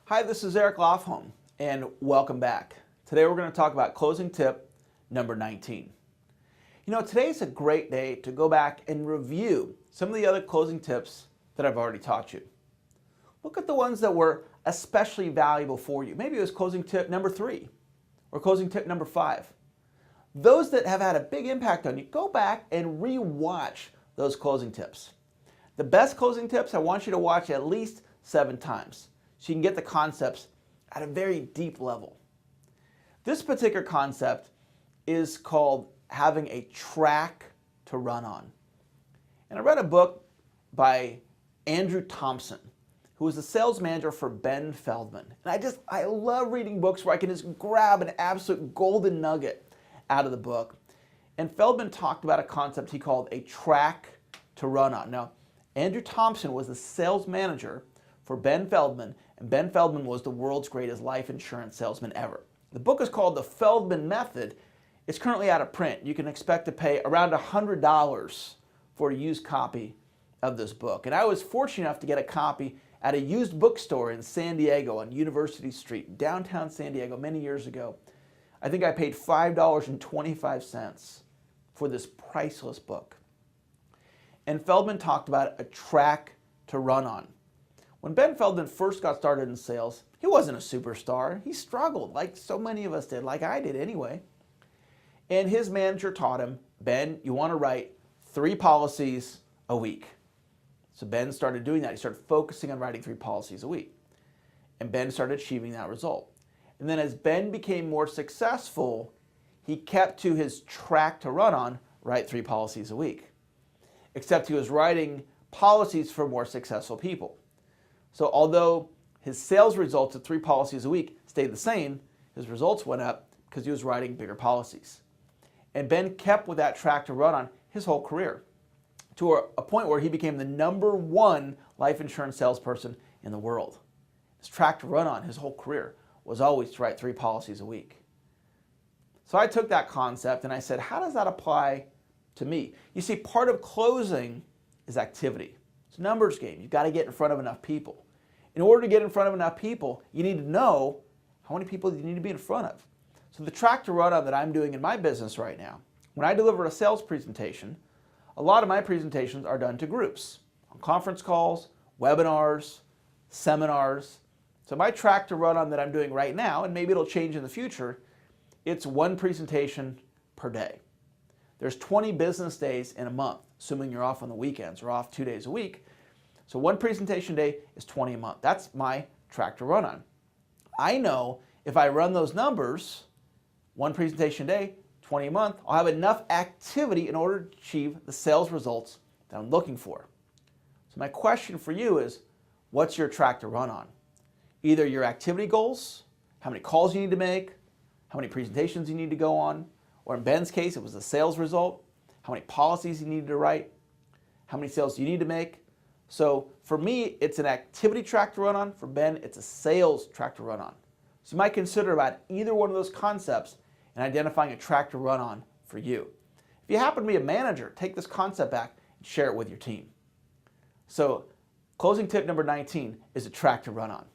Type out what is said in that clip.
Hi, this is Lofholm, and welcome back. Today we're going to talk about closing tip number 19. Today's a great day to go back and review some of the other closing tips that I've already taught you. Look at the ones that were especially valuable for you. Maybe it was closing tip number 3 or closing tip number 5. Those that have had a big impact on you, go back and re-watch those closing tips. The best closing tips I want you to watch at least 7 times, so you can get the concepts at a very deep level. This particular concept is called having a track to run on. And I read a book by Andrew Thompson, who was the sales manager for Ben Feldman. And I love reading books where I can just grab an absolute golden nugget out of the book. And Feldman talked about a concept he called a track to run on. Now, Andrew Thompson was the sales manager for Ben Feldman, and Ben Feldman was the world's greatest life insurance salesman ever. The book is called The Feldman Method. It's currently out of print. You can expect to pay around $100 for a used copy of this book. And I was fortunate enough to get a copy at a used bookstore in San Diego on University Street, downtown San Diego, many years ago. I think I paid $5.25 for this priceless book. And Feldman talked about a track to run on. When Ben Feldman first got started in sales, he wasn't a superstar. He struggled, like so many of us did, like I did anyway. And his manager taught him, Ben, you want to write 3 policies a week. So Ben started doing that. He started focusing on writing 3 policies a week. And Ben started achieving that result. And then as Ben became more successful, he kept to his track to run on, write 3 policies a week. Except he was writing policies for more successful people. So although his sales results at 3 policies a week stayed the same, his results went up because he was writing bigger policies. And Ben kept with that track to run on his whole career, to a point where he became the #1 life insurance salesperson in the world. His track to run on his whole career was always to write 3 policies a week. So I took that concept and I said, how does that apply to me? You see, part of closing is activity. It's a numbers game. You've got to get in front of enough people. In order to get in front of enough people, you need to know how many people you need to be in front of. So the track to run on that I'm doing in my business right now, when I deliver a sales presentation, a lot of my presentations are done to groups, on conference calls, webinars, seminars. So my track to run on that I'm doing right now, and maybe it'll change in the future, it's 1 presentation per day. There's 20 business days in a month, assuming you're off on the weekends or off 2 days a week. So 1 presentation day is 20 a month. That's my track to run on. I know if I run those numbers, 1 presentation day, 20 a month, I'll have enough activity in order to achieve the sales results that I'm looking for. So my question for you is, what's your track to run on? Either your activity goals, how many calls you need to make, how many presentations you need to go on, or in Ben's case, it was the sales result, how many policies you needed to write, how many sales you need to make. So for me, it's an activity track to run on. For Ben, it's a sales track to run on. So you might consider about either one of those concepts and identifying a track to run on for you. If you happen to be a manager, take this concept back and share it with your team. So closing tip number 19 is a track to run on.